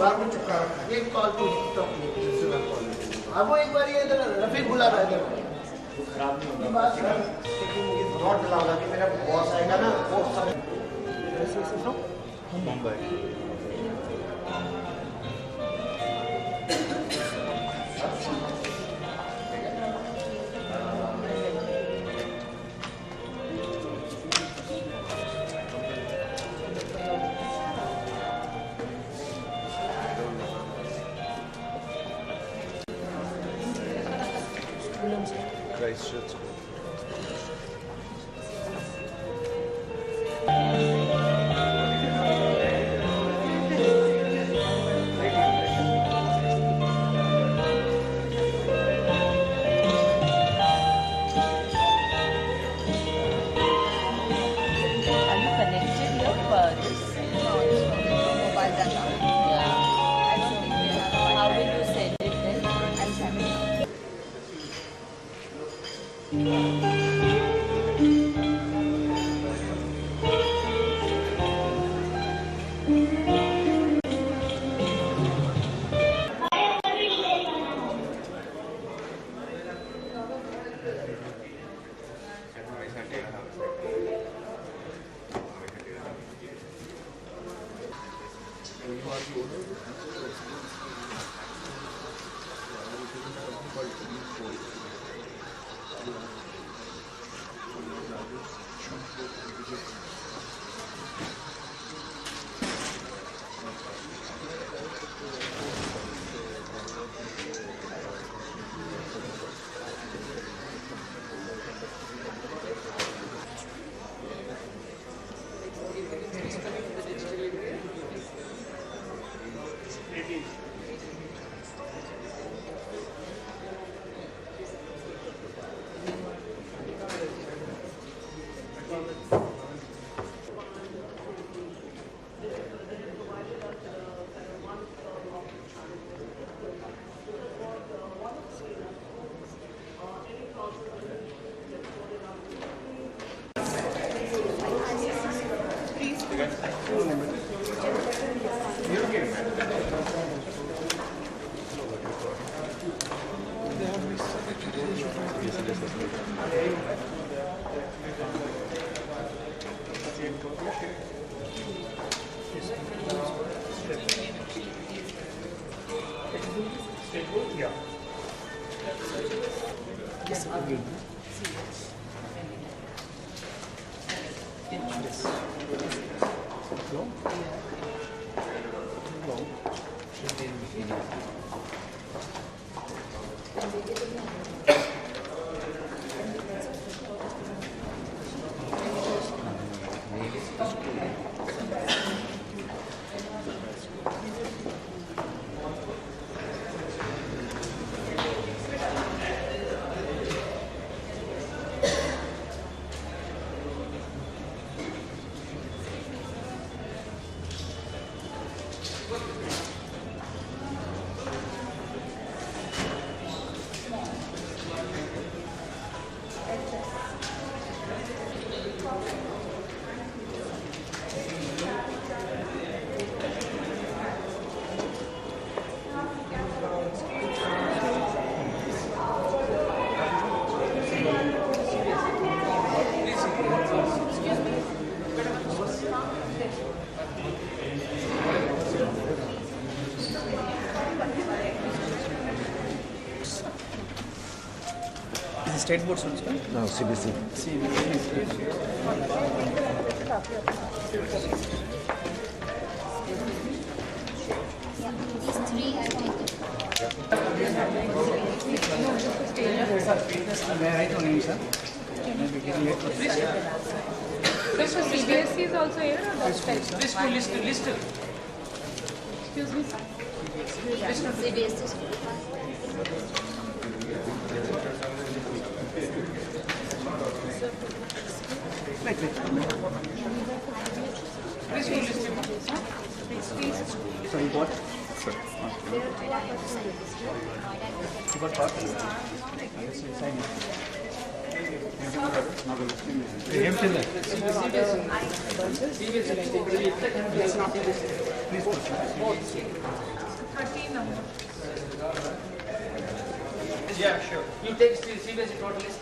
बार में चुका रखा एक कॉल टू स्टॉप जिससे मैं कॉल अब वो एक बार ये इधर रफीक बुला रहा है इधर वो खराब नहीं होगा बात लेकिन ये बहुत डला होगा कि मेरा बॉस आएगा ना वो सब ऐसे तो Mumbai Christchurch. State board students? No, CBC. May I write your name, sir? So CBSE is also here or not? List. Excuse me, sir. CBSE. So you got? Sir. You got what? Sign it. Yeah, sure. You take CBSE total list.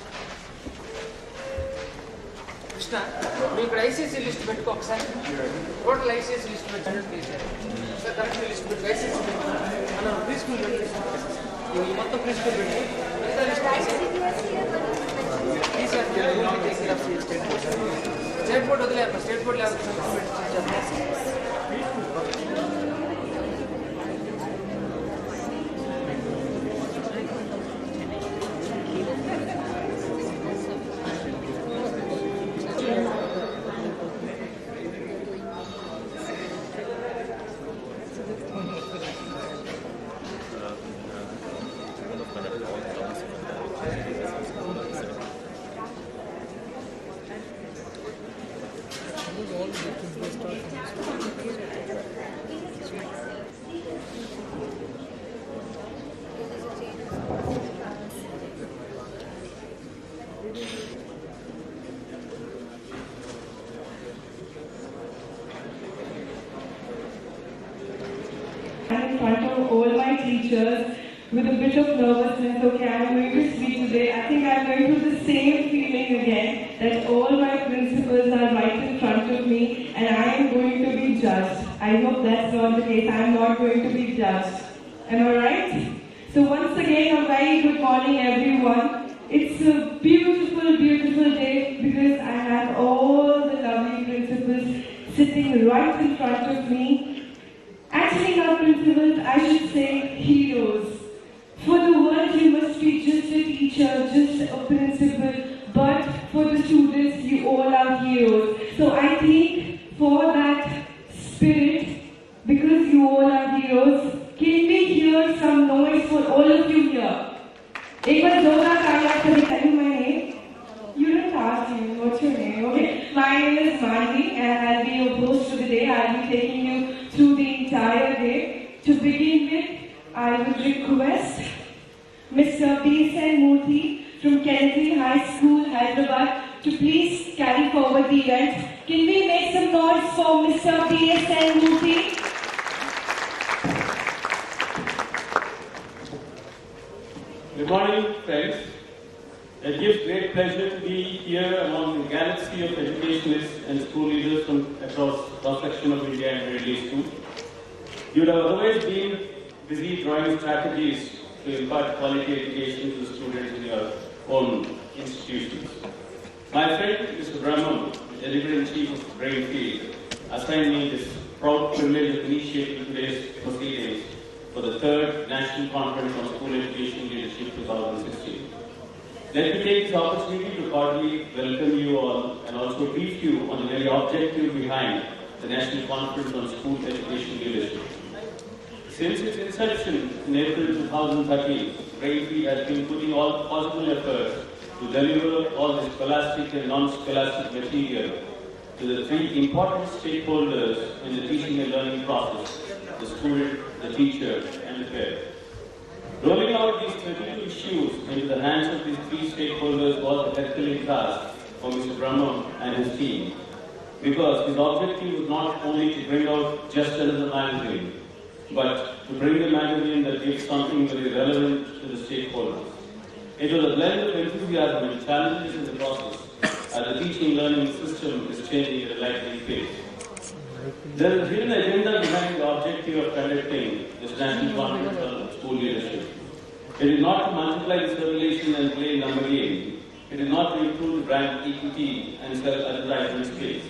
Krishna, you could ICC list పెట్టుకో ఒకసారి. Total ICC list పెట్టండి please. Sir correct list పెట్టు ICC మనం preschool పెట్టి. ఈ మొత్తం preschool పెట్టి. మిగతా లిస్ట్ స్టేట్ బోర్డ్ వదిలేరు. స్టేట్ బోర్డ్ లేదు. In front of all my teachers with a bit of nervousness. Okay, I'm going to speak today. I think I'm going through the same feeling again, that all my principals are right in front of me and I am going to be judged. I hope that's not the case. I'm not going to be judged. Am I right? So once again, a very good morning everyone. It's a beautiful, beautiful day because I have all the lovely principals sitting right in front of me. Actually, not principals, I should say heroes. For the world, you must be just a teacher, just a principal, but for the students, you all are heroes. So I think for that spirit, because you all are heroes, can we hear some noise for all of you here? Ekbar zorla taaliya kare, tell me my name. You didn't ask me, what's your name? Okay, my name is Manvi and I'll be your host for the day. I'll be taking you through the entire day. To begin with, I would request Mr. B.S.N. Murthy from Kennedy High School, Hyderabad, to please carry forward the event. Can we make some noise for Mr. B.S.N. Murthy? Good morning, friends. It gives great pleasure to be here among the galaxy of educationists and school leaders from across cross-section of India and Middle East too. You would have always been busy drawing strategies to impart quality education to the students in your own institutions. My friend, Mr. Brahman, the editor-in-chief of Brainfeed, assigned me this proud privilege of initiating today's proceedings for the 3rd National Conference on School Education Leadership 2016. Let me take this opportunity to cordially welcome you all and also brief you on the very objective behind the National Conference on School Education Leadership. Since its inception in April 2013, Brainfeed has been putting all possible efforts to deliver all the scholastic and non-scholastic material to the 3 important stakeholders in the teaching and learning process: the student, the teacher, and the parent. Rolling out these 32 issues into the hands of these 3 stakeholders was a Herculean task for Mr. Brahman and his team, because his objective was not only to bring out just another magazine, but to bring a magazine that gives something very relevant to the stakeholders. It was a blend of enthusiasm and challenges in the process, as the teaching learning system is changing at a lightning pace. There is a hidden agenda behind the objective of conducting this National Conference on School Leadership. It is not to multiply the circulation and play number game. It is not to improve brand equity and self-advertisement skills,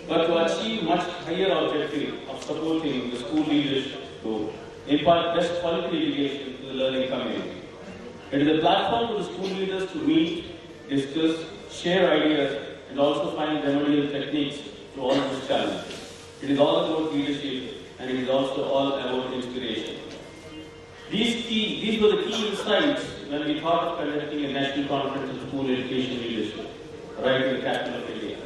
but to achieve much higher objective of supporting the school leaders to impart best quality education to the learning community. It is a platform for the school leaders to meet, discuss, share ideas, and also find remedial techniques to all these challenges. It is all about leadership, and it is also all about inspiration. These were the key insights when we thought of conducting a national conference on school education leadership, right in the capital of India.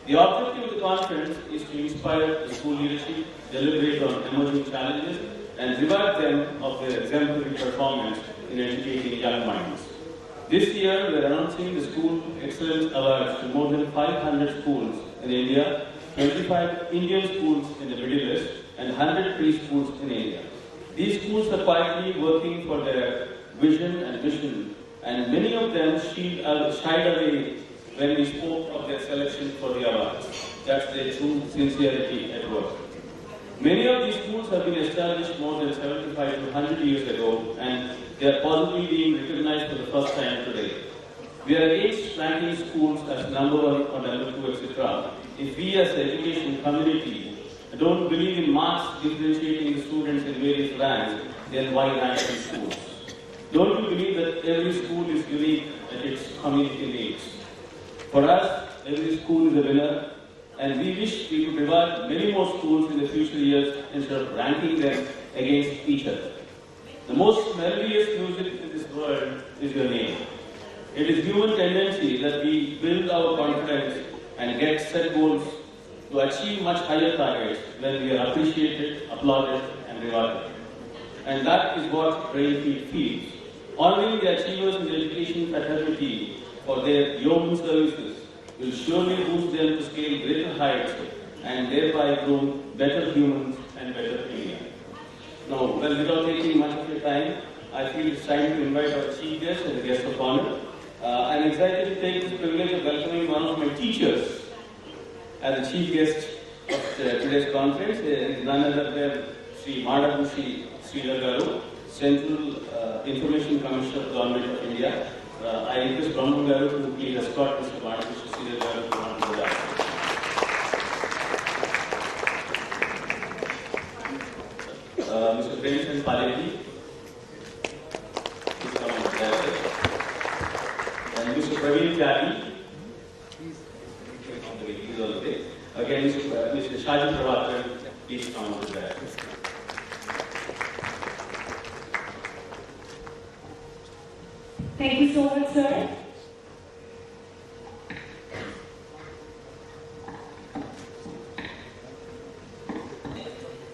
The objective of the conference is to inspire the school leadership, deliberate on emerging challenges, and reward them of their exemplary performance in educating young minds. This year, we are announcing the School Excellence Awards to more than 500 schools in India, 25 Indian schools in the Middle East, and 100 preschools in India. These schools are quietly working for their vision and mission, and many of them shied away when we spoke of their selection for the awards. That's their true sincerity at work. Many of these schools have been established more than 75 to 100 years ago, and they are possibly being recognized for the first time today. We are against ranking schools as number 1 or number 2, etc. If we as the education community don't believe in marks differentiating the students in various ranks, then why rank these schools? Don't you believe that every school is unique at its community needs? For us, every school is a winner, and we wish we could reward many more schools in the future years instead of ranking them against each other. The most melodious music in this world is your name. It is human tendency that we build our confidence and get set goals to achieve much higher targets when we are appreciated, applauded, and rewarded. And that is what Brainfeed feels. Honoring the achievers in the education fraternity for their yeoman services will surely boost them to scale greater heights and thereby groom better humans and better India. Now, well, without taking much of your time, I feel it's time to invite our chief guest and the guest of honor. I'm excited to take this privilege of welcoming one of my teachers as the chief guest of today's conference. Is none other than Sri Madabushi Sridhar Garu, Central Information Commissioner of the Government of India. I request Brahma Garu to please escort Mr. Madabushi Sridhar Garu to one of the dais. Mr. Brainfeed Paleti, please come on the dais. And Mr. Praveen Tyagi, please on the way. Again, Mr. Shaji Prabhakar, please come on the dais. Thank you so much, sir.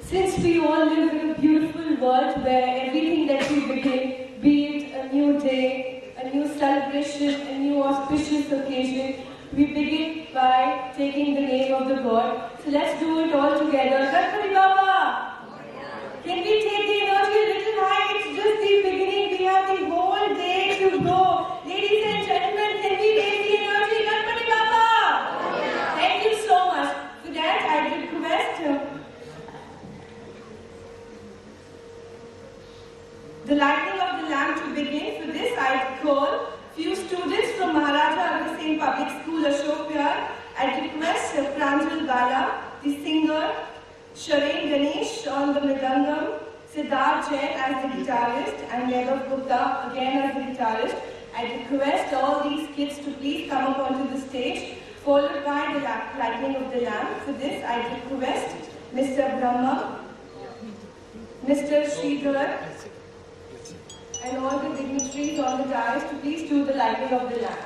Since we all live in a beautiful world where everything that we begin, be it a new day, a new celebration, a new auspicious occasion, we begin by taking the name of the God. So let's do it all together. Ganpati Baba! Can we take the energy a little high? It's just the beginning. We have the whole day to go. Ladies and gentlemen, can we raise the energy? Ganpati Baba! Thank you so much. For that, I request the lighting of the lamp to begin. For this, I call few students from Maharaja Agastine Public School, Ashok Vihar. I request Pranjal Bala, the singer, Sharain Ganesh on the mridangam, Siddharth Jain as the guitarist, and Vaibhav Gupta again as the guitarist. I request all these kids to please come up onto the stage, followed by the lighting of the lamp. For this, I request Mr. Brahma, Mr. Sridhar, and all the dignitaries on the dais to please do the lighting of the lamp.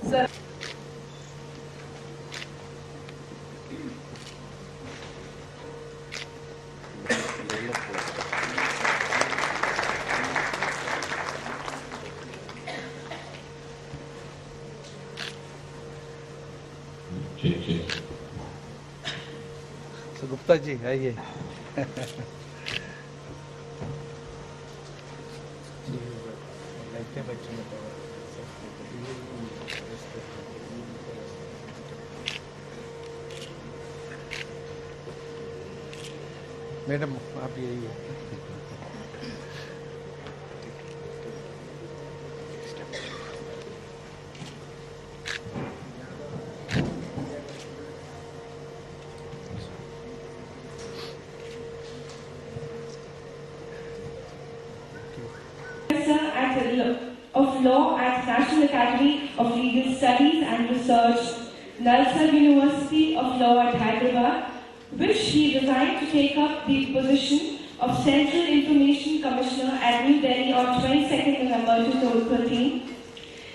Sir. So Gupta ji, आइए. Madam आप यही है. Of Law at National Academy of Legal Studies and Research, Nalsar University of Law at Hyderabad, which he resigned to take up the position of Central Information Commissioner at New Delhi on 22nd November 2013.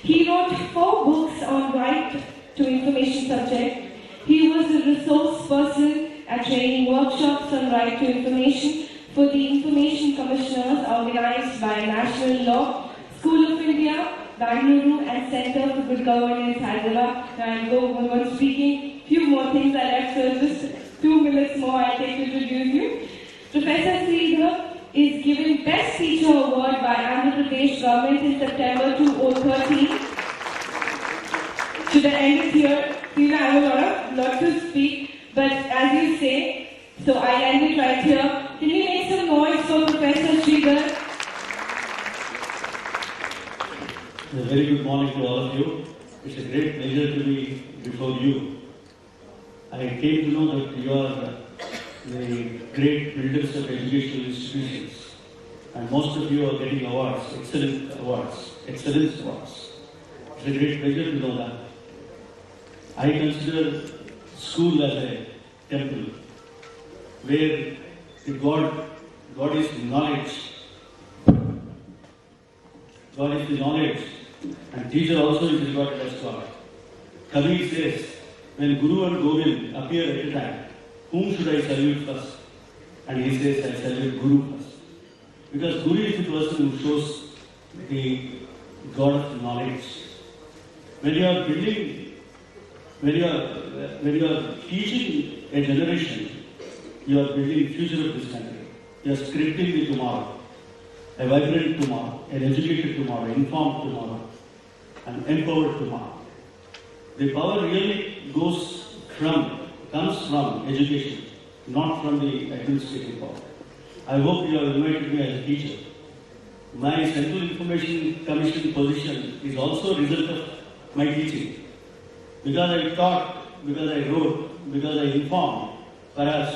He wrote 4 books on right to information subject. He was a resource person at training workshops on right to information for the Information Commissioners organized by National Law School of India, Bangalore, and Center for Good Governance, Hyderabad. And go on speaking. Few more things I left, so just 2 minutes more I'll take to introduce you. Professor Sridhar is given Best Teacher Award by Andhra Pradesh government in September 2013. Should I end it here? You know, I have a lot to speak, but as you say, so I end it right here. Can you make some noise for Professor Sridhar? A very good morning to all of you. It's a great pleasure to be before you. I came to know that you are the great builders of educational institutions, and most of you are getting awards, excellence awards. It's a great pleasure to know that. I consider school as a temple where God is the knowledge. God is the knowledge, and teacher also is regarded as God. Kabir says, when Guru and Govind appear at a time, whom should I salute first? And he says, I salute Guru first. Because Guru is the person who shows the God of knowledge. When you are building, when you are teaching a generation, you are building the future of this country. You are scripting the tomorrow, a vibrant tomorrow, an educated tomorrow, informed tomorrow, an empowered tomorrow. The power really comes from education, not from the administrative power. I hope you have invited me as a teacher. My Central Information Commission position is also a result of my teaching. Because I taught, because I wrote, because I informed, perhaps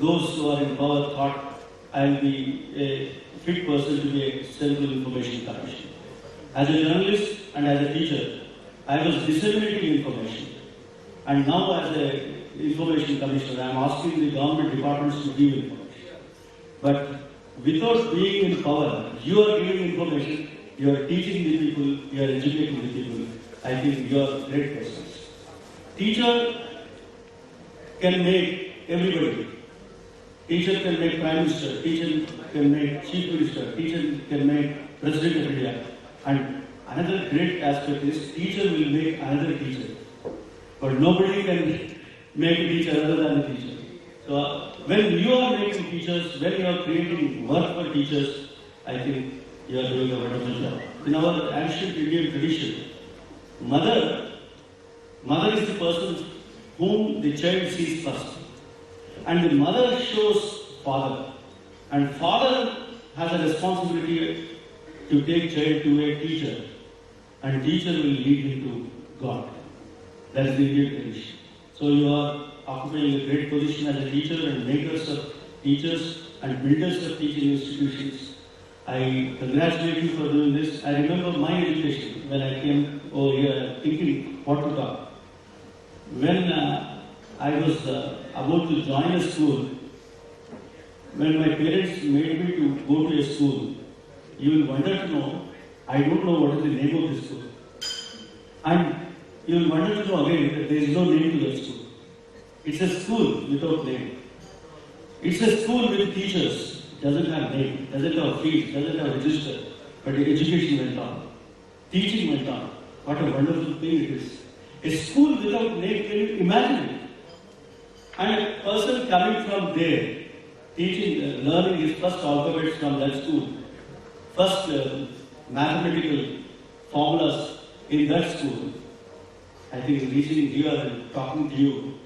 those who are in power thought I will be a fit person to be a Central Information Commission. As a journalist and as a teacher, I was disseminating information. And now as an Information Commissioner, I am asking the government departments to give information. But without being in power, you are giving information, you are teaching the people, you are educating the people. I think you are great persons. Teacher can make everybody. Teacher can make Prime Minister, teacher can make Chief Minister, teacher can make President of India. And another great aspect is teacher will make another teacher. But nobody can make a teacher other than a teacher. So when you are making teachers, when you are creating work for teachers, I think you are doing a wonderful job. In our ancient Indian tradition, mother is the person whom the child sees first. And the mother shows father. And father has a responsibility to take child to a teacher. And teacher will lead him to God. That is the Indian tradition. So you are occupying a great position as a teacher and makers of teachers and builders of teaching institutions. I congratulate you for doing this. I remember my education when I came over here thinking what to talk. When I was about to join a school, when my parents made me to go to a school, you will wonder to know, I don't know what is the name of this school. And you will wonder to know again that there is no name to that school. It's a school without name. It's a school with teachers. It doesn't have name, doesn't have fees, doesn't have register. But the education went on. Teaching went on. What a wonderful thing it is. A school without name, can you imagine it? And a person coming from there, teaching, learning his first alphabets from that school, first mathematical formulas in that school, I think reaching here and talking to you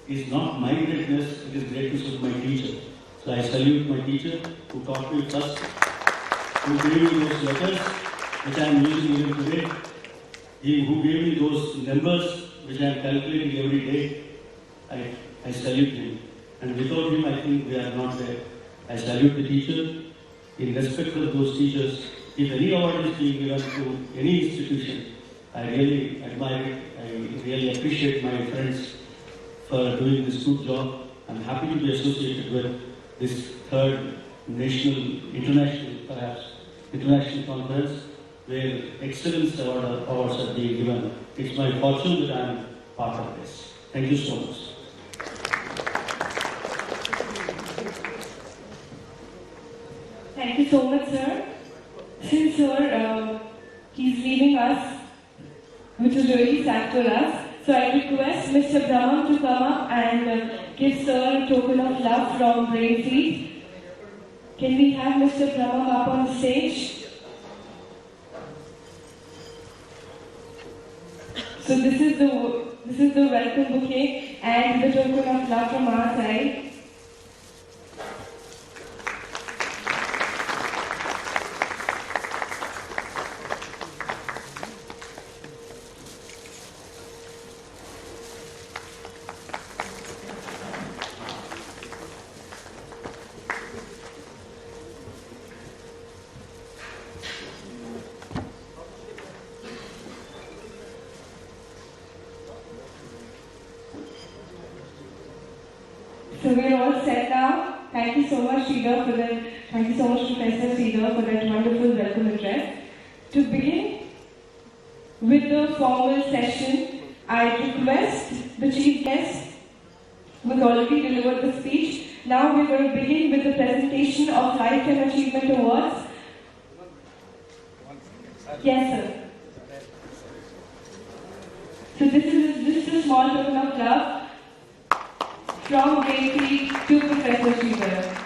is not my greatness, it is greatness of my teacher. So I salute my teacher who taught me first, who gave me those letters which I am using even today, who gave me those numbers which I am calculating every day. I salute him. And without him, I think we are not there. I salute the teacher. In respect of those teachers, if any award is being given to any institution, I really admire it. I really appreciate my friends for doing this good job. I'm happy to be associated with this third international conference where excellence awards are being given. It's my fortune that I'm part of this. Thank you so much. Thank you so much, sir. Since sir, he's leaving us, which is really sad for us, so I request Mr. Brahman to come up and give sir a token of love from Brainfeed. Can we have Mr. Brahman up on the stage? So this is the welcome bouquet and the token of love from our side. So we're all set now. Thank you so much, Sridhar, thank you so much, Professor Sridhar, for that wonderful welcome address. To begin with the formal session, I request the chief guest, who already delivered the speech. Now we're going to begin with the presentation of Lifetime Achievement Awards. Yes, sir. So this is just a small token of love from Brainfeed to Professor Sridhar.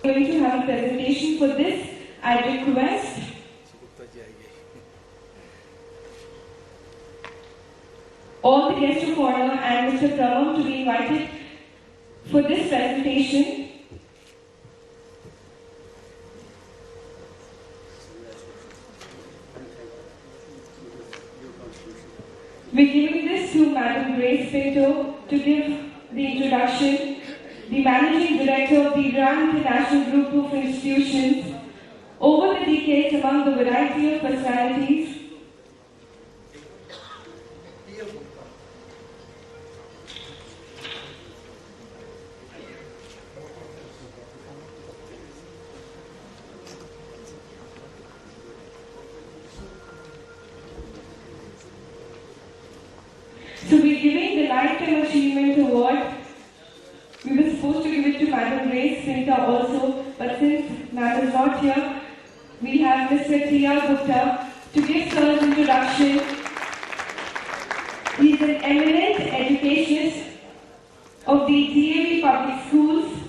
We're going to have a presentation for this. I request all the guests of honor and Mr. Pramam to be invited for this presentation. We're giving this to Madam Grace Pinto to give the introduction, the Managing Director of the Iran International Group of Institutions. Over the decades, among the variety of personalities, so we're giving the Lifetime Achievement Award. We were supposed to give it to Madam Grace Pinto also, but since Madam is not here, we have Mr. Tia Gupta to give sir's introduction. He is an eminent educationist of the DAV Public Schools.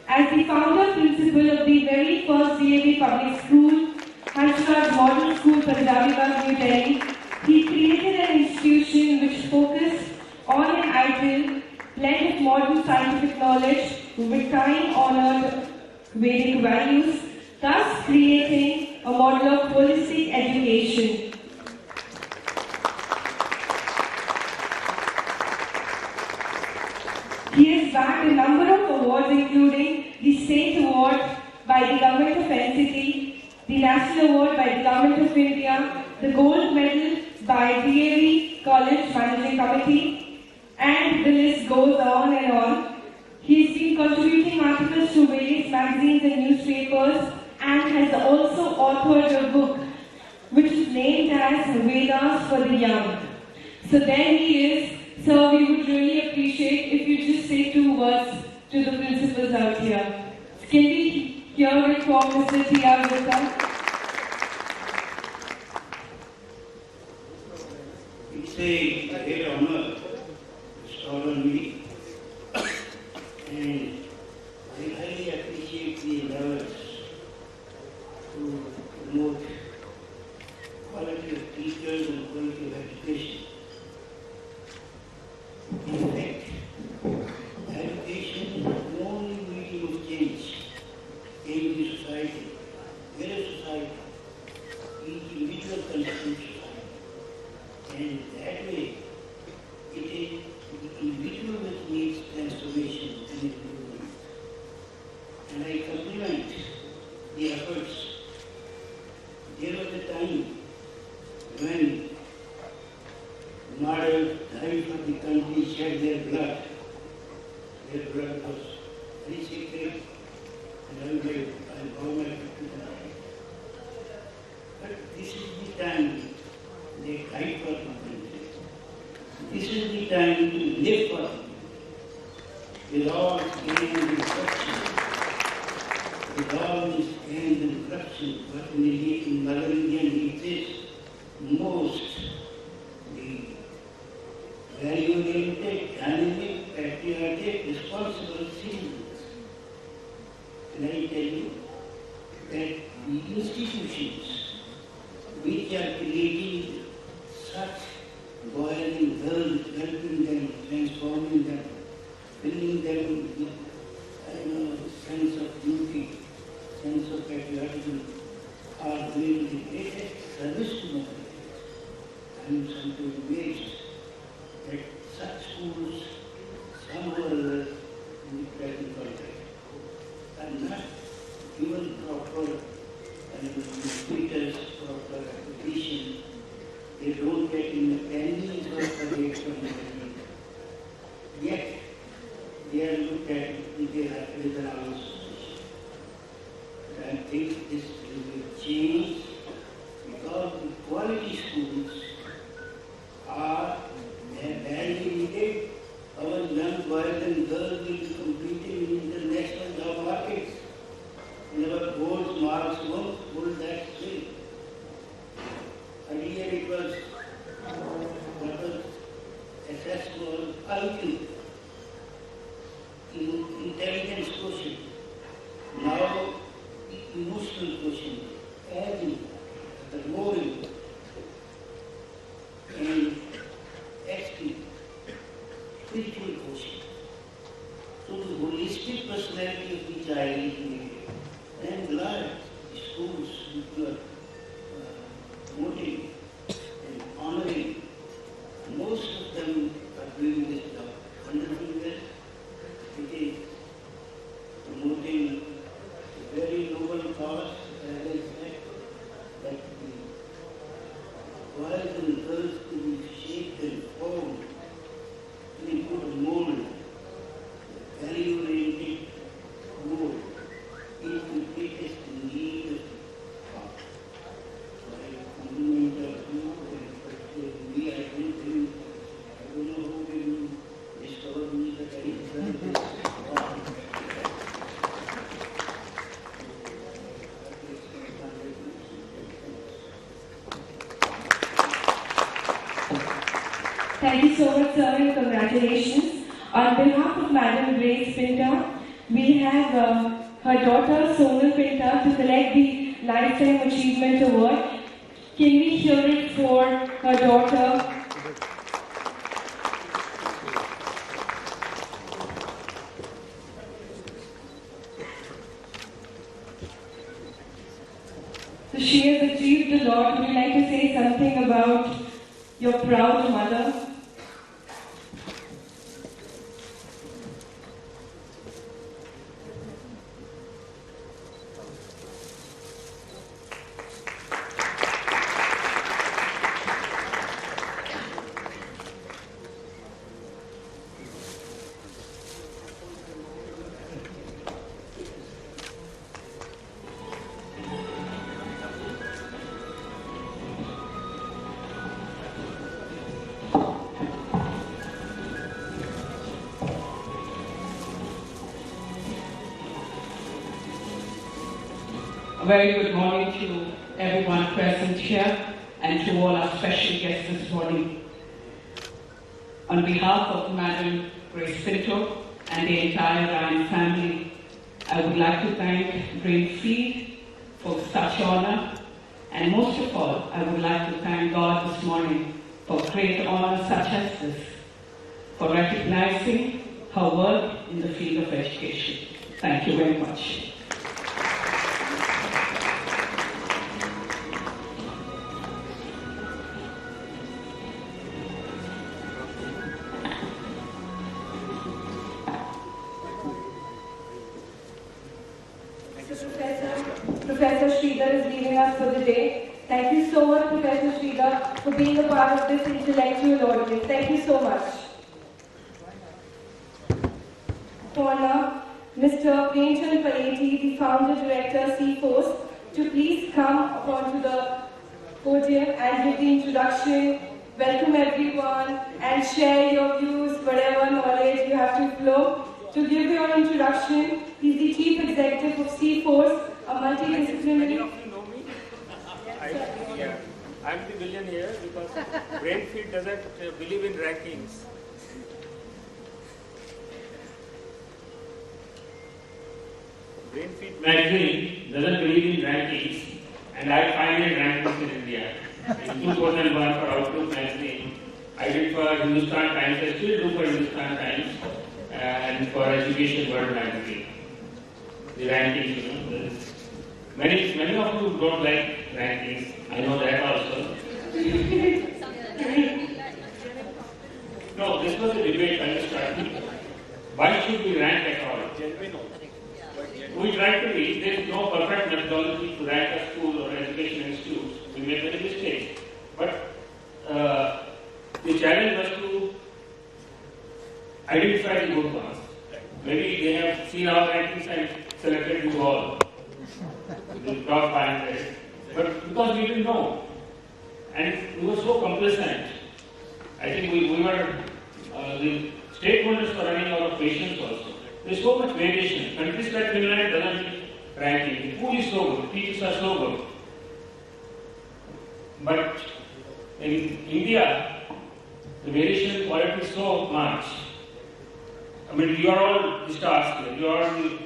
As the founder principal of the very first DAV Public School, Hyderabad Model School, Punjabibad, New Delhi, he created an institution which focused on an ideal blend of modern scientific knowledge with time-honored Vedic values, thus creating a model of holistic education. He has bagged a number of awards, including the State Award by the Government of NCT, the National Award by the Government of India, the Gold Medal by DAV College Managing Committee, and the list goes on and on. He's been contributing articles to various magazines and newspapers and has also authored a book which is named as Vedas for the Young. So there he is. So we would really appreciate if you just say 2 words to the principals out here. Can we hear it from Mr. Tia Gupta? It's a great honor to start on me, and I highly appreciate the endeavors to promote quality of teachers and quality of education. In fact, education is the only medium of change in the society. Where a society, each individual contributes to society. And that way, it is the individual which needs transformation and improvement. And I compliment the efforts. There was a time when martyrs died for the country, shed their blood. Their blood was very sacred, and I bow my head to them. But this is the time they died for the country. This is the time to live for the country. with all its gains and corruption, with all its gains and corruption, but in Meridian he exists most the value-oriented, dynamic, patriotic, responsible citizens. And I tell you that the institutions which are creating such boys and girls, helping them, transforming them, filling them with sense of duty, sense of patriotism, are doing the greatest service to humanity. I am sometimes amazed that such schools, somehow or other, in the present context, are not given proper tutors, proper application. They don't get in the pennies of the rate of management. Yet, they are looked at with an association. I think this will change because the quality schools are very limited. Our young boys and girls will be competing in international job markets. And our board marks won't hold that swing. Earlier it was what was assessed was IQ, intelligence quotient. Now emotional quotient, adding the moral and XP, spiritual quotient. So the holistic personality of the child is needed. I am glad the schools which are promoting and honoring, most of them are doing this job wonderfully well. It is promoting a very noble cause, as I said, that the boys and girls to be shaped and formed into a mold, a value-oriented mold, is the greatest need of the heart. So I compliment you, and particularly I don't know who will discover me, but I deserve this. Thank you so much, sir, and congratulations. On behalf of Madam Grace Pinta, we have her daughter Sonal Pinta to collect the Lifetime Achievement Award. Can we hear it for her daughter? So she has achieved a lot. Would you like to say something about your proud mother? A very good morning to everyone present here and to all our special guests this morning. On behalf of Madam Grace Pinto and the entire Ryan family, I would like to thank Brainfeed for such honor, and most of all, I would like to thank God this morning for great honor such as this, for recognizing her work in the field of education. Thank you very much. Professor Sridhar is leaving us for the day. Thank you so much, Professor Sridhar, for being a part of this intellectual audience. Thank you so much. Honor Mr. Premchand Paleti, the founder director, CFOS, to please come onto the podium and give the introduction. Welcome everyone and share your views, whatever knowledge you have to flow. to give your introduction. He's the Chief Executive of C-Force, a multidisciplinary... Many of you know me. I'm the villain here because Brainfeed doesn't believe in rankings. Brainfeed magazine doesn't believe in rankings, and I pioneered rankings in India. In 2001 for Outlook magazine, I did for Hindustan Times, I still do for Hindustan Times, and for Education World magazine. The rankings, many of you don't like rankings, I know that also. No, this was a debate I was starting. Why should we rank at all? We try to be, there is no perfect methodology to rank a school or education institutes. We make many mistakes. But the challenge was to identify the good ones. Maybe they have seen our rankings and selected you all, the top 500. But because we didn't know, and we were so complacent, I think we were, the stakeholders were running out of patience also. There's so much variation. Countries like Finland doesn't ranking. Food is so good, teachers are so good. But in India, the variation in quality is so much. I mean, you are all the stars here.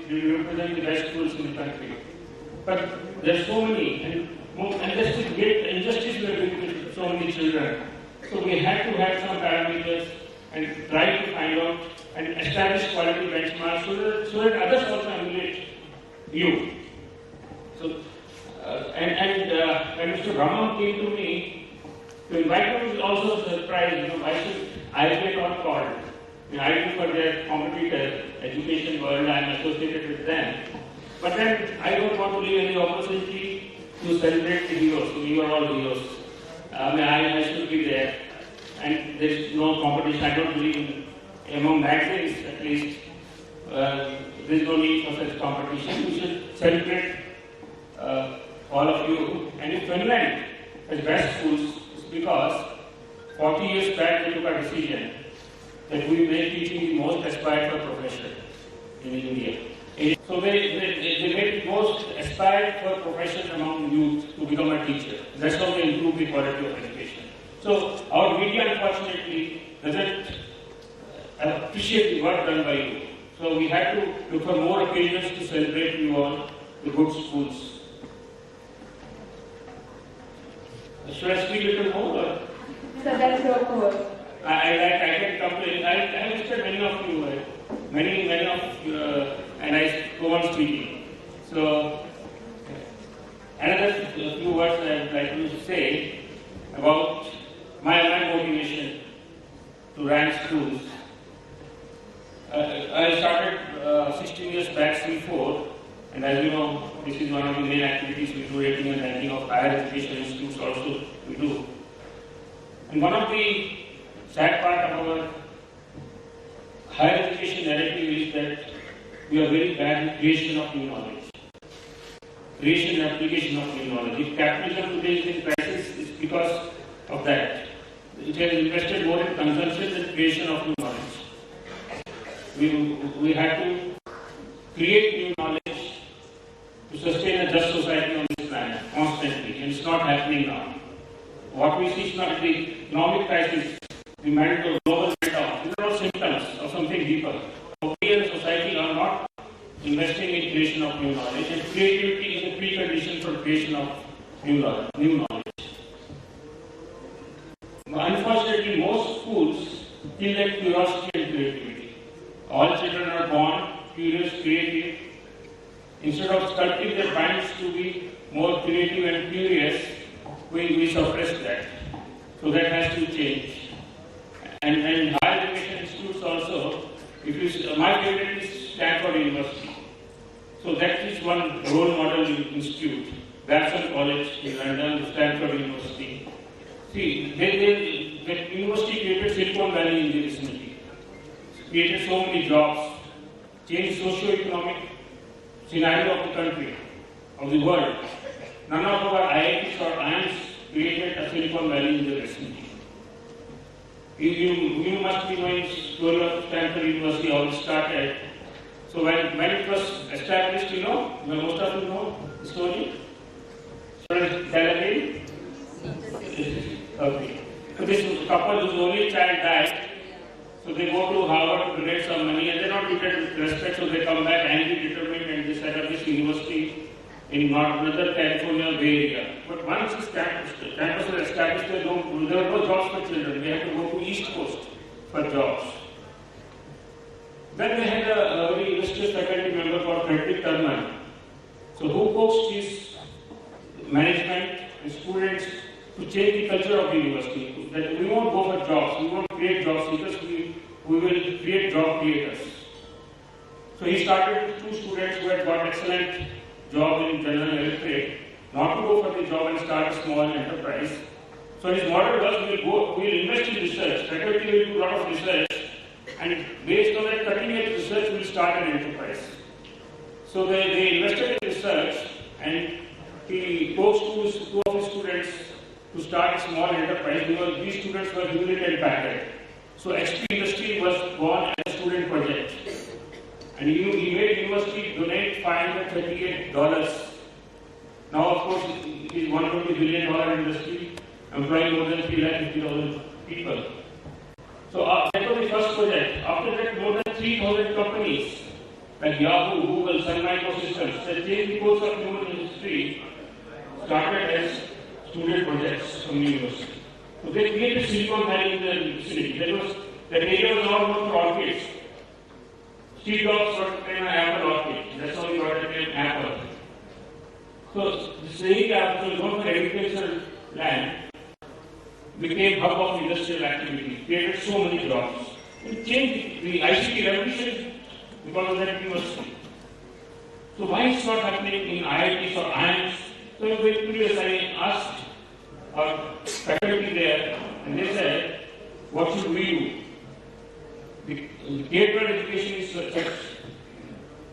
You represent the best schools in the country. But there's so many, and that's the great injustice we are doing with so many children. So we had to have some parameters and try to find out and establish quality benchmarks so that others also emulate you. So, when Mr. Brahman came to me, to invite me was also a surprise. Why should I get on called? I do for their competitor, Education World, I am associated with them. But then I don't want to leave any opportunity to celebrate the heroes. So you are all heroes. I should be there. And there is no competition. I don't believe in, among magazines at least, there is no need for such competition. We should celebrate all of you. And in Finland, as best schools, it's because 40 years back they took a decision that we make teaching the most aspired for profession in India. So they made the most aspired for profession among youth to become a teacher. That's how they improve the quality of education. So our media unfortunately doesn't appreciate the work done by you. So we had to look for more occasions to celebrate you all, the good schools. Should I speak a little more? Or? So that's your call. I can complain. I visited many of you, many of you, and I go on speaking. So, another few words I would like to say about my motivation to rank schools. I started 16 years back, C4, and as you know, this is one of the main activities we do, rating and ranking of higher education institutes also we do. And one of the sad part of our higher education narrative is that we are very bad in creation of new knowledge. Creation and application of new knowledge. If capitalism today is in crisis, it's because of that. It has invested more in consumption than creation of new knowledge. We have to create new knowledge to sustain a just society on this planet constantly, and it's not happening now. What we see is not the economic crisis, the mental global meltdown. These are all symptoms of something deeper. We as a society are not investing in creation of new knowledge, and creativity is a precondition for creation of new knowledge. Unfortunately, most schools kill that curiosity and creativity. All children are born curious, creative. Instead of sculpting their minds to be more creative and curious, we suppress that. So that has to change. And higher education institutes also, my favorite is Stanford University. So that is one role model institute. Babson College in London, Stanford University. See, that university created Silicon Valley in the vicinity. Created so many jobs, changed socio-economic scenario of the country, of the world. None of our IITs or IIMs created a Silicon Valley in the vicinity. You must be knowing the story of Stanford University, how it started. So when it was established, most of you know the story. So tell again. Okay. So this couple whose only child died, so they go to Harvard to donate some money and they're not treated with respect, so they come back angry, determined, and they set up this university in Northern California Bay Area. But once this campus was established, there were no jobs for children. They had to go to East Coast for jobs. Then they had a very illustrious faculty member called Frederick Turner. So who coaxed his management and students to change the culture of the university? That we won't go for jobs, we won't create job seekers, we will create job creators. So he started with 2 students who had got excellent job in general electric, not to go for the job and start a small enterprise. So his model was, we'll invest in research, faculty will do a lot of research, and based on that cutting edge research, we'll start an enterprise. So they invested in research and he coached 2 of his students to start a small enterprise because these students were Hewlett and Packard. So HP Industry was born as a student project. And he made university donate $538. Now, of course, it is $120 billion industry, employing more than 350,000 people. So that was the first project. After that, more than 3,000 companies like Yahoo, Google, Sun Microsystems, that changed the course of human history, started as student projects from the university. So they created Silicon Valley in the vicinity. That area was all known for orchids. Steve Jobs got the name Apple Orchid. That's how he got the name Apple. So this area, which was known for agricultural land, became hub of industrial activity, created so many jobs. It changed the ICT revolution because of that university. So why it's not happening in IITs or IIMs? So in the previous I asked our faculty there, and they said, what should we do? The K-12 education is such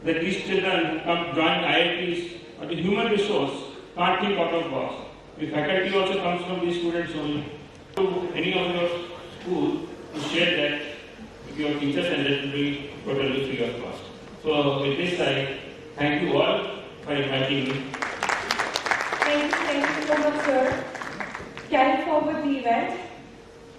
that these children come join IITs, but the human resource can't think out of box. The faculty also comes from these students only. To any of your school to share that with your teachers and that will be totally free of cost. So with this I thank you all for inviting me. Thank you so much, sir. Carry forward the event.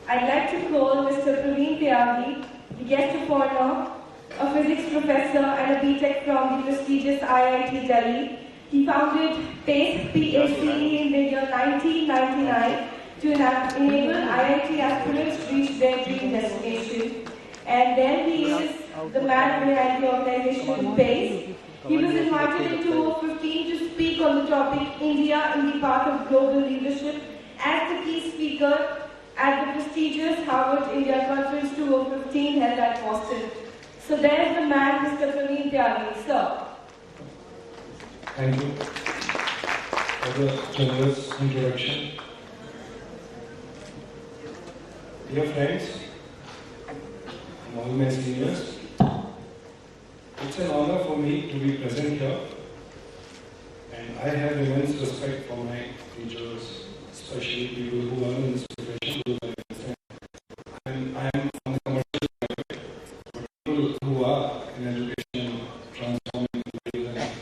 I'd like to call Mr. Praveen Tyagi, the guest of honor, a physics professor and a BTech from the prestigious IIT Delhi. He founded PACE in the year 1999 to enable IIT aspirants to reach their dream destination. And then he is the man behind the organization PACE. He was invited in 2015 to speak on the topic India in the path of global leadership as the key speaker at the prestigious Harvard India Conference 2015 held at Boston. So there's the man, Mr. Praveen Tyagi. Sir. Thank you for the generous introduction. Dear friends, and all my seniors, it's an honor for me to be present here, and I have immense respect for my teachers, especially people who are in this profession, those I understand. And I am on the commercial side, but people who are in education, transforming lives and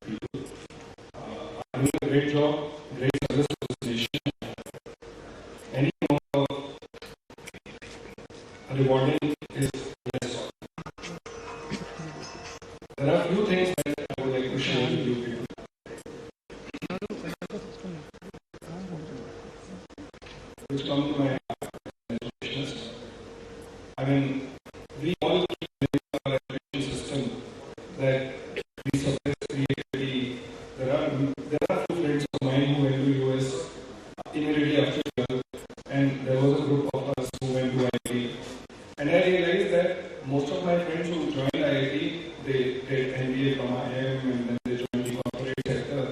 people, are doing a great job, great service to this nation. Any amount of rewarding is less. There are few things that I would like to share with you people. Which come to my educationists. I mean, we all keep in our education system that we suppress creativity. There are few friends of mine who went to US immediately after 12, and there was a group of us who went to IIT. And I realized that most of my friends who joined IIT, they did MBA from IIM and then they joined the corporate sector.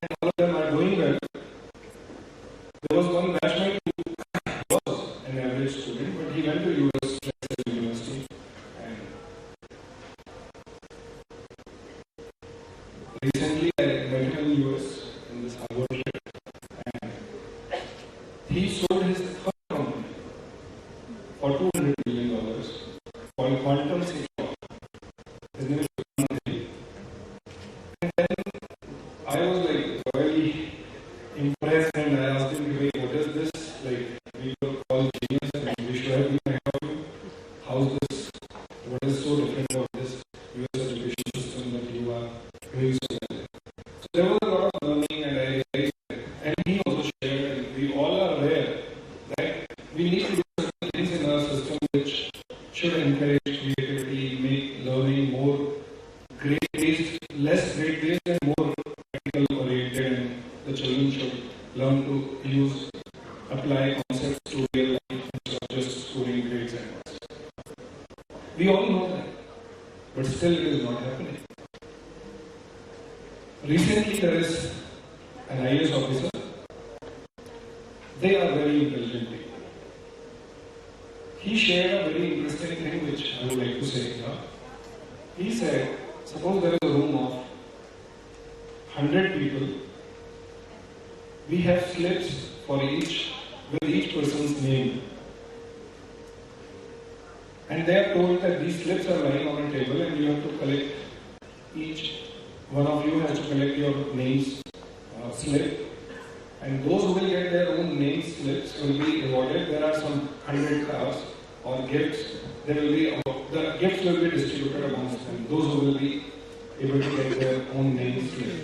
And all of them are doing well. There was one batchmate who was an average student, but he went to US University. And recently I met him in the US in this Harvard trip. And he sold his third company for $200 million called Quantum Secure. His name is and I asked him, "Hey, what is this? Like, we were all genius and we should have been ahead of you. How's this? What is so different about this US education system that you are doing so well?" So there was a lot of learning, and I realized that, and he also shared, and we all are aware that we need to do certain things in our system which should encourage creativity, make learning more grade-based, less grade-based, and more practical-oriented, and the children should learn to apply concepts to real life instead of just scoring grades and marks. We all know that, but still it is not happening. Recently there is an IAS officer. They are very intelligent people. He shared a very interesting thing which I would like to say here. He said, suppose there is a room of 100 people. We have slips for each, with each person's name. And they are told that these slips are lying on a table and you have to collect, each one of you has to collect your name's slip. And those who will get their own name slips will be rewarded. There are some 100 cards or gifts. The gifts will be distributed amongst them. Those who will be able to get their own name slip.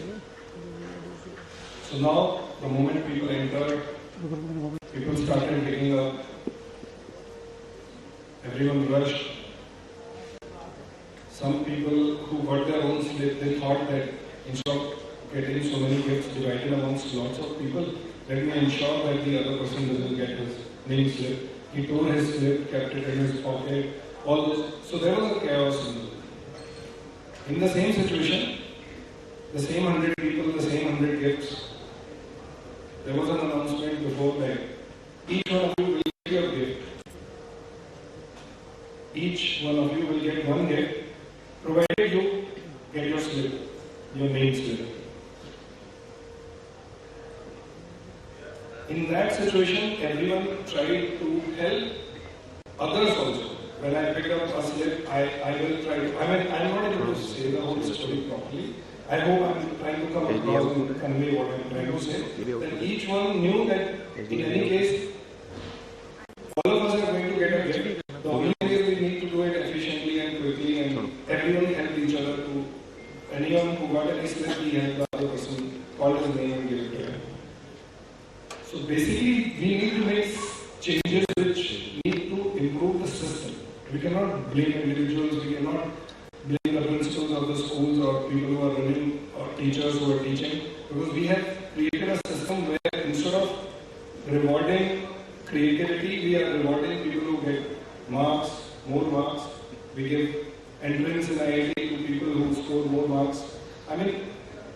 So now, the moment people entered, people started picking up. Everyone rushed. Some people who got their own slip, they thought that instead of getting so many gifts divided amongst lots of people, let me ensure that the other person doesn't get his name slip. He tore his slip, kept it in his pocket, all those. So there was a chaos in the same situation, the same 100 people, the same 100 gifts. There was an announcement before that each one of you will get your gift. Each one of you will get one gift, provided you get your slip, your name slip. In that situation, everyone tried to help others also. When I picked up a slip, I will try to, I'm not able to say the whole story properly. I hope I'm trying to come across and convey what I'm trying to say. That each one knew that in any case, all of us are going to get a gift. The only thing is we need to do it efficiently and quickly, and everyone help each other to, anyone who got any slip, he helped the other person, called his name and gave it to him. So basically, we need to make changes which need to improve the system. We cannot blame individuals, we cannot blame the principals of the schools or people who are running or teachers who are teaching, because we have created a system where instead of rewarding creativity, we are rewarding people who get marks, more marks. We give entrance in IIT to people who score more marks. I mean,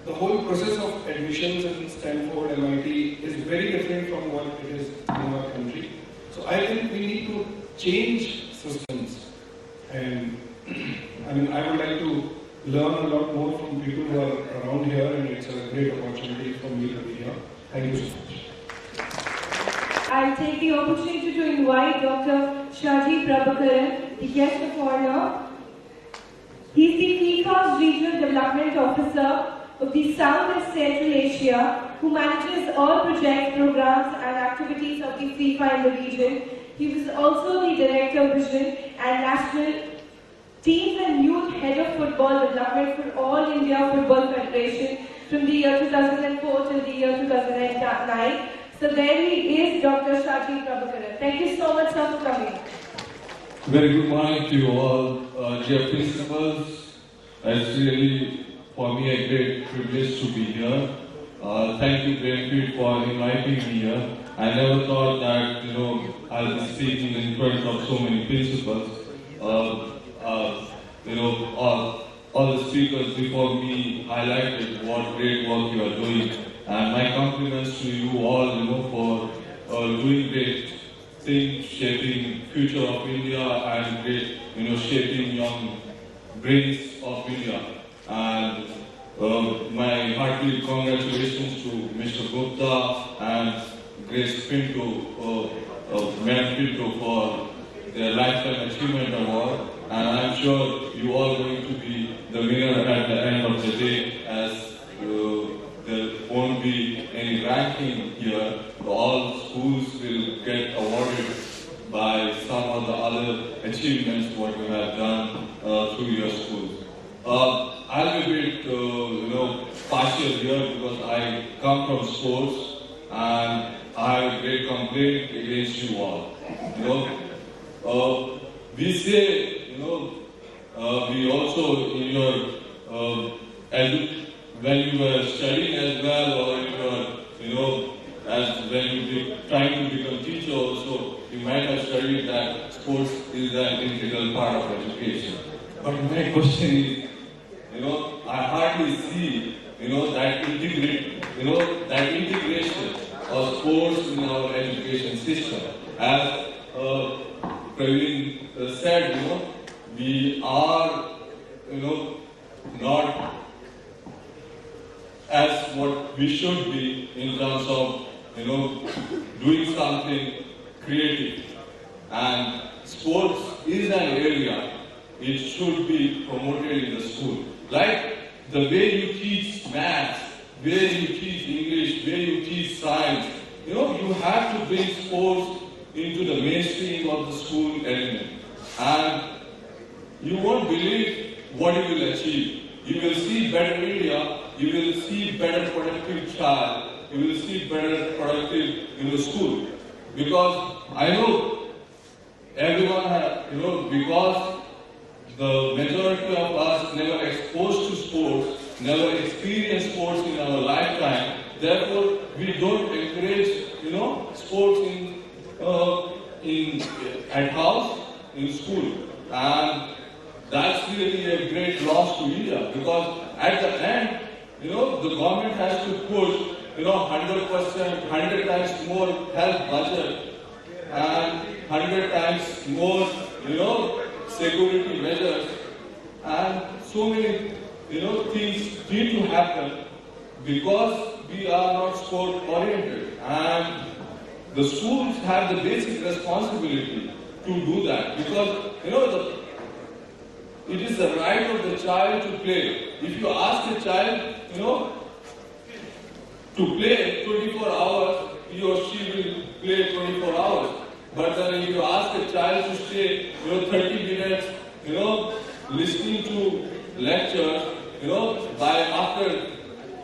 the whole process of admissions in Stanford, MIT is very different from what it is in our country. So I think we need to change systems. And I mean, I would like to learn a lot more from people who are around here, and it's a great opportunity for me to be here. Thank you so much. I'll take the opportunity to invite Dr. Shaji Prabhakaran, the guest of honor. He's the FIFA's Regional Development Officer of the South and Central Asia, who manages all projects, programs and activities of the FIFA in the region. He was also the Director of Vision and National Teams and Youth Head of Football Development for All India Football Federation from the year 2004 till the year 2009. So there he is, Dr. Shaji Prabhakaran. Thank you so much, sir, for coming. Very good morning to you all, dear principals. It's really for me a great privilege to be here. Thank you, Brainfeed, for inviting me here. I never thought that I'll be speaking in front of so many principals. All the speakers before me highlighted what great work you are doing, and my compliments to you all, for doing great things, shaping future of India and great, shaping young brains of India. And my hearty congratulations to Mr. Gupta and Grace Pinto, Madam Pinto, for their Lifetime Achievement Award. And I'm sure you all going to be the winner at the end of the day, as the won't be any ranking here. All schools will get awarded by some of the other achievements what you have done through your schools. I'll be a bit, partial here because I come from sports and I have a great complaint against you all. We say, we also in your when you were studying as well, or in your, as when you were trying to become teacher also, you might have studied that sports is an integral part of education. But my question is, I hardly see, that integration of sports in our education system. As Praveen said, we are, not as what we should be in terms of, doing something creative. And sports is an area, it should be promoted in the school. Like the way you teach maths, way you teach English, way you teach science, you have to bring sports into the mainstream of the school element. And you won't believe what you will achieve. You will see better India, you will see better productive child, you will see better productive school. Because I know everyone has, because the majority of us never exposed to sports, never experienced sports in our lifetime, therefore we don't encourage, sports at house, in school. And that's really a great loss to India, because at the end, the government has to push, 100%, 100 times more health budget and 100 times more, security measures, and so many, things need to happen because we are not sport oriented, and the schools have the basic responsibility to do that, because it is the right of the child to play. If you ask a child, to play 24 hours, he or she will play 24 hours. But then if you ask a child to stay, 30 minutes, listening to lectures, by after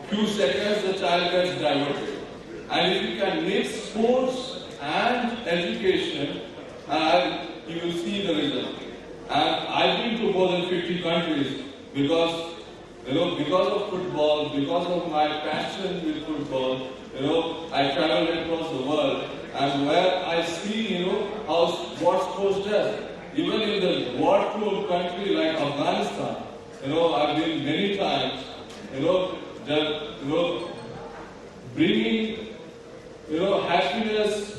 few seconds the child gets diverted. And if you can mix sports and education, you will see the result. And I've been to more than 50 countries because of football, because of my passion with football, I travel across the world, and where I see, what sports does. Even in the war-prone country like Afghanistan, I've been many times, bringing, happiness,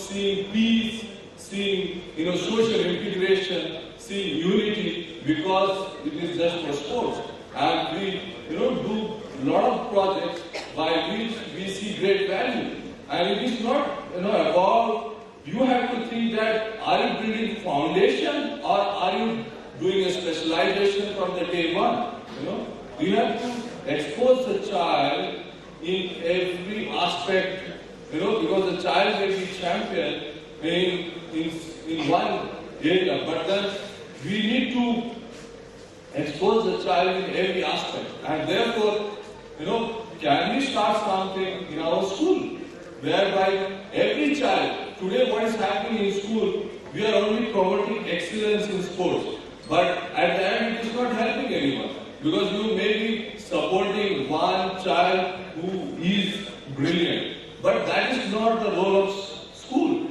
seeing peace, seeing, social integration, seeing unity, because it is just for sports. And we, do a lot of projects by which we see great value. And it is not, about, you have to think that, are you building foundation or are you doing a specialization from the day one? You have to expose the child in every aspect, because the child may be champion in one area, but then we need to expose the child in every aspect. And therefore, can we start something in our school, whereby every child, today what is happening in school, we are only promoting excellence in sports, but at the end it is not helping anyone, because you may be supporting one child who is brilliant, but that is not the role of school.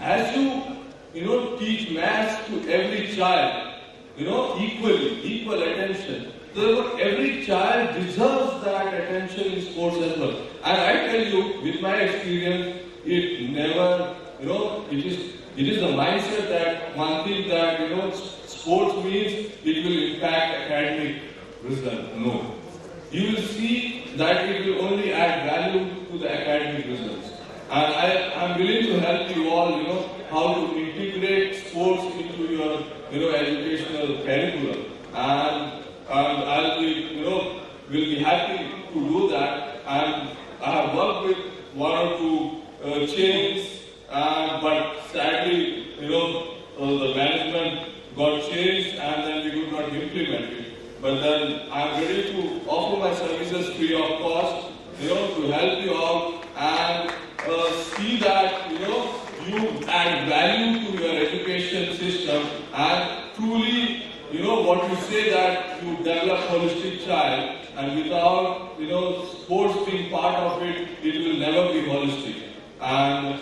As you, teach maths to every child, equal attention. Therefore, every child deserves that attention in sports as well. And I tell you, with my experience, it never, it is the mindset that one thing that, sports means it will impact academic result. No. You will see that it will only add value to the academic results. And I am willing to help you all, how to integrate sports into your, educational curriculum. And I'll be, will be happy to do that. and I have worked with one or two chains, but sadly, the management got changed and then we could not implement it. But then I am ready to offer my services free of cost, to help you out and see that, you add value to your education system and truly, what you say that you develop holistic child and without, sports being part of it, it will never be holistic. And,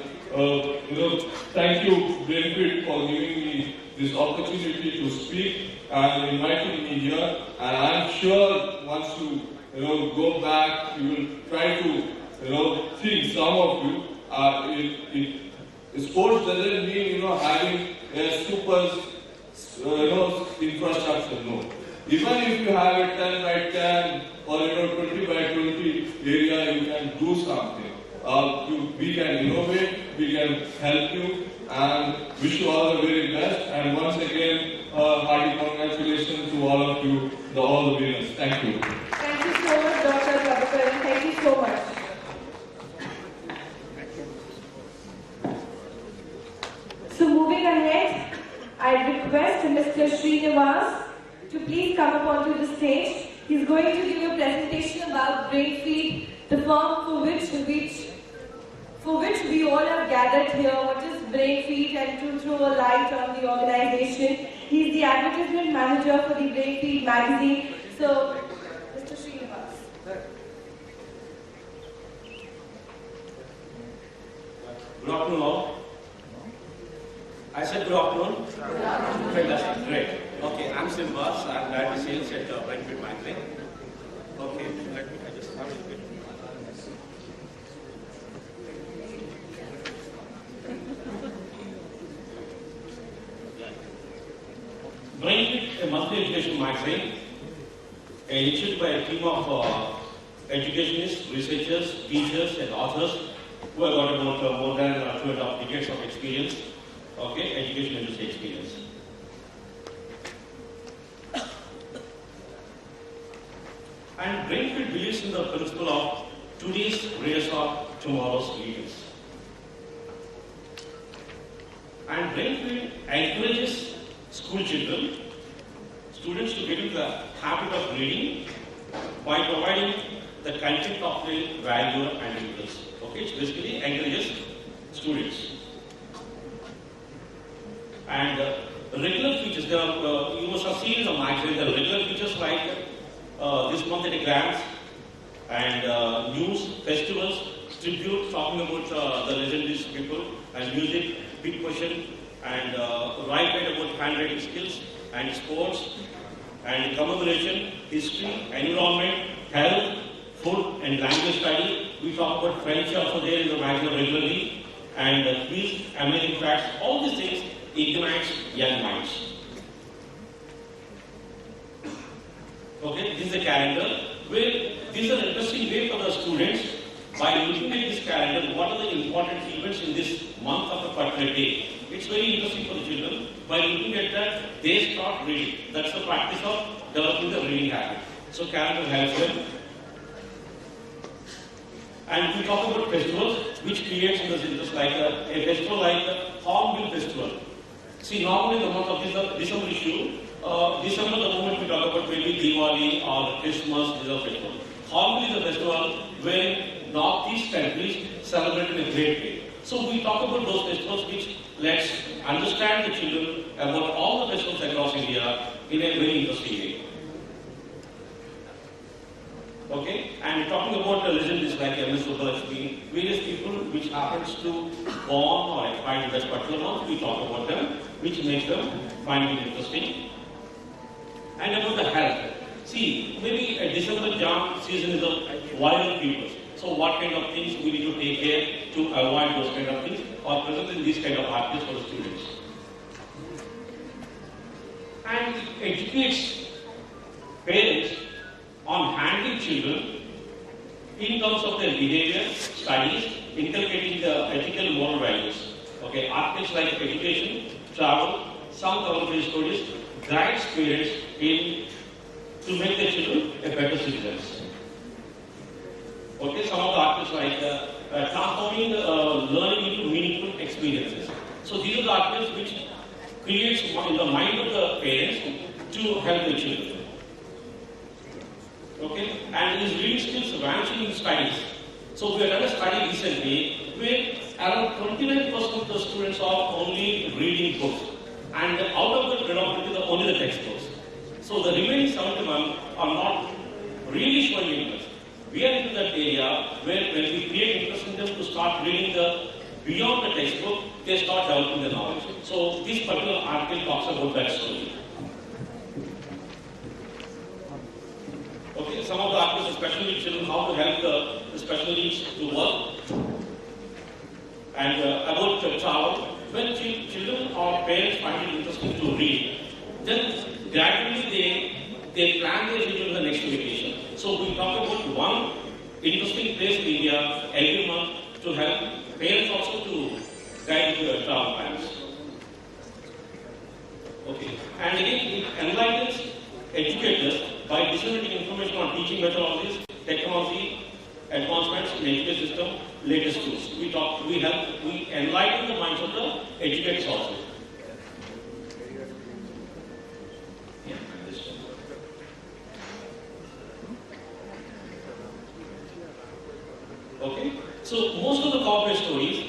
thank you, Brainfeed, for giving me this opportunity to speak and inviting me here. And I'm sure once you, go back, you will try to, think some of you, sports doesn't mean, having a super, infrastructure, no. Even if you have a 10 by 10 or 20 by 20 area, you can do something. We can innovate, we can help you, and wish you all the very best. And once again, hearty congratulations to all of you, all the winners. Thank you. Thank you so much, Dr. Prabhakaran. Thank you so much. So moving ahead, I request Mr. Srinivas to please come up onto the stage. He's going to give a presentation about Brainfeed, the firm for which we all have gathered here. What is Brainfeed, and to throw a light on the organization. He's the advertisement manager for the Brainfeed magazine. So, Mr. Srinivas. Good afternoon all. I said good afternoon. Fantastic, great. Okay, I'm Srinivas. I'm Director Sales at Brainfeed magazine. Okay, I just have a bit. Brainfeed, a monthly education magazine, issued by a team of educationists, researchers, teachers, and authors who have got about more than 2.5 decades of experience, education industry experience. And Brainfeed believes in the principle of today's readers are tomorrow's leaders. And Brainfeed encourages school children, students to get into the habit of reading by providing the content of the value and interest. It basically encourages students. And regular features, you must have seen in the magazine, the regular features like this month at a glance, and news, festivals, tribute talking about the legendary people, and music, big question, and right about handwriting skills, and sports, and commemoration, history, environment, health, food, and language study. We talk about French also there in the magazine regularly, and quiz, amazing facts, all these things ignites young minds. This is a calendar where this is an interesting way for the students. By looking at this calendar, what are the important events in this month of a particular day? It's very interesting for the children. By looking at that, they start reading. That's the practice of developing the reading habit. So calendar helps them. And we talk about festivals, which creates interest, like a festival like the Hornbill Festival. See, normally in the month of December issue, December, the moment we talk about maybe Diwali or Christmas, these are festivals. Hornbill is a festival where Northeast countries celebrate in a great way. So we talk about those festivals which lets understand the children about all the festivals across India in a very interesting way. And talking about the legendaries like M.S. Subbulakshmi, various people which happens to born or expired in that particular month, we talk about them, which makes them find it interesting. And about the health. See, maybe a December jam season is a viral fever. So what kind of things we need to take care to avoid those kind of things, or present in these kind of articles for the students. And it educates parents on handling children in terms of their behavior, studies, inculcating the ethical moral values. Articles like education, travel, some government stories guides parents in to make their children a better citizens. Okay, some of the articles like transforming learning into meaningful experiences. So these are the articles which creates in the mind of the parents to help the children. Okay, and these reading skills vanishing in studies. So we have done a study recently where around 29% of the students are only reading books, and out of the predominantly only the textbooks. So the remaining 71 are not really showing interest. We are into that area where when we create interest in them to start reading the beyond the textbook, they start developing the knowledge. So this particular article talks about that story. Okay, some of the articles, especially children, how to help the special needs to work. And about the child, when children or parents find it interesting to read, then gradually they plan their schedule in the next vacation. So we talk about one interesting place in India every month to help parents also to guide their travel plans. Okay, and again it enlightens educators by disseminating information on teaching methodologies, technology, advancements in the education system, latest tools. We enlighten the minds of the educators also. Okay, so most of the corporate stories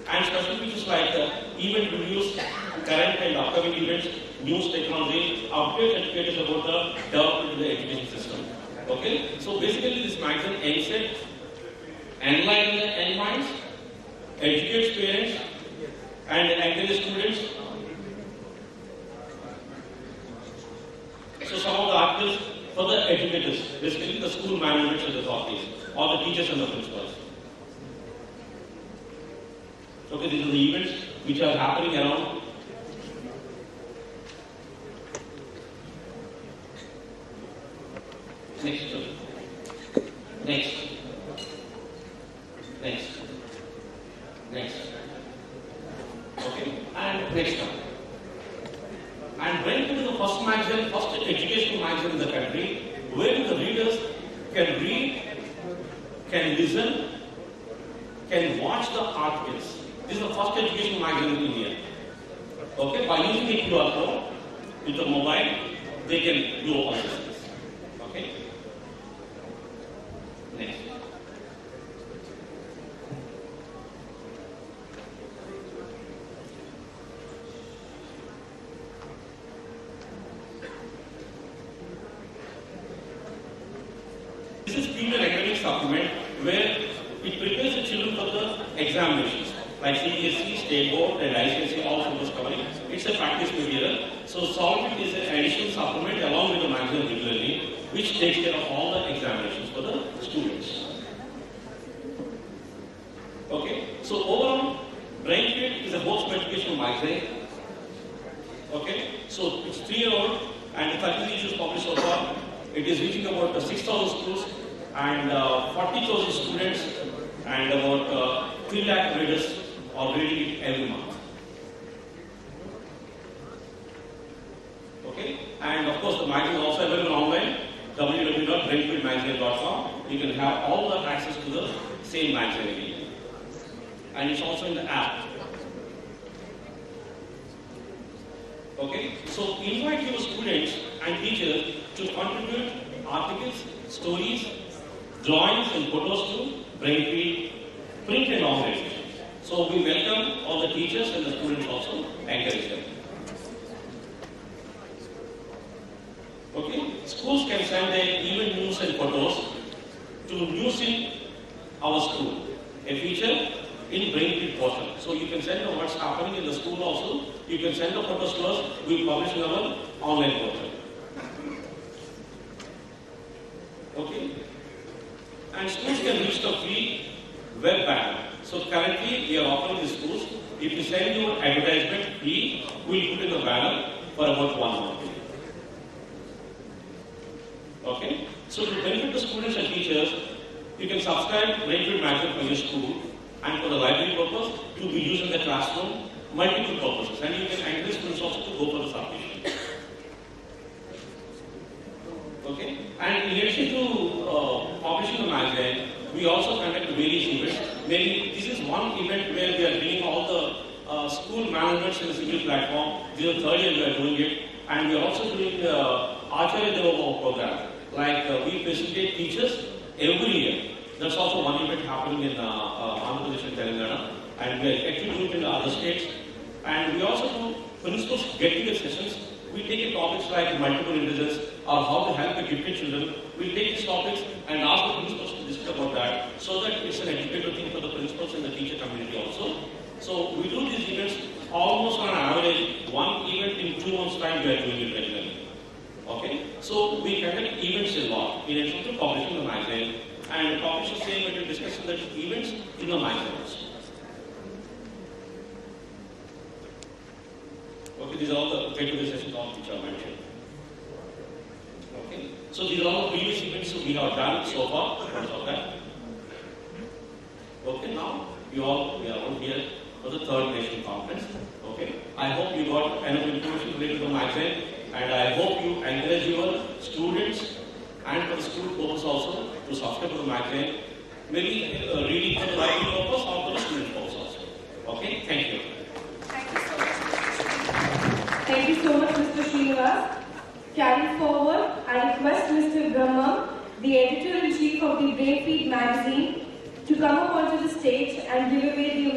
and special features like event reviews, current and upcoming events, news, technology, update educators about the development of the education system. Okay, so basically this magazine aims at enlighten the young minds, educate parents, and encourage students. So some of the articles for the educators, basically the school management and the authorities, or the teachers and the principals. Okay, these are the events which are happening around. Next. Next. Next. Next. Okay, and next one. And Brainfeed is the first magazine, first educational magazine in the country, where the readers can read, can listen, can watch the articles. This is the first educational magazine in India. Okay, by using the QR code with the mobile, they can do all this. Okay. Next. This is premium academic supplement where it prepares the children for the examinations like CBSE, State Board, and ICSE, all syllabus covering. It's a practice material. So Solvent is an additional supplement along with the magazine regularly, which takes care of all the examinations for the students. Okay, so overall, Brainfeed is a wholesome educational magazine. Okay, so it's 3-year-old and 30 issues published so far. It is reaching about 6,000 schools and 40,000 students, and about 3 lakh readers are reading it every month. Okay, and of course the magazine is also available online, www.brainfeedmagazine.com. You can have all the access to the same magazine, and it's also in the app. Okay, so invite your students and teachers to contribute articles, stories, drawings and photos to Brainfeed, print and online. So we welcome all the teachers and the students also, encourage them. Okay, schools can send their event news and photos to News in Our School, a feature in Brainfeed portal. So you can send what's happening in the school also. You can send the photos to us. We publish in our online portal. Okay, and schools can reach the free web banner. So currently we are offering the schools. If you send your advertisement free, we'll put in the banner for about 1 month. Okay, so to benefit the students and teachers, you can subscribe Brainfeed magazine for your school and for the library purpose to be used in the classroom, multiple purposes, and you can encourage students also to go for the subscription. Okay, and in addition to publishing the magazine, we also conduct various events. Maybe this is one event where we are bringing all the school managements in a single platform. This is the third year we are doing it. And we are also doing the Acharya Devabhava program. Like we facilitate teachers every year. That's also one event happening in Andhra Pradesh and Telangana. And we are actually doing it in other states. And we also do principals get-together sessions. We take topics like multiple intelligence or how to help the gifted children. We take these topics and ask the principals to discuss about that so that it's an educative thing for the principals and the teacher community also. So we do these events almost on average, one event in 2 months' time we are doing it regularly. Okay? So we conduct events a lot in addition to publishing the magazine. And the publishers saying that we're discussing the events in the magazine also. Okay, these are all the get-together sessions which are mentioned. Okay, so these are all the previous events we have done so far. Okay, okay, now we are all here for the third national conference. Okay, I hope you got enough information related to the magazine, and I hope you encourage your students and for the school purpose also to subscribe to the magazine. Maybe reading for the writing purpose or for the student purpose also. Okay, thank you. Thank you so much, Mr. Srinivas. Carrying forward, I request Mr. Brahma, the editor-in-chief of the Brainfeed magazine, to come up onto the stage and give away the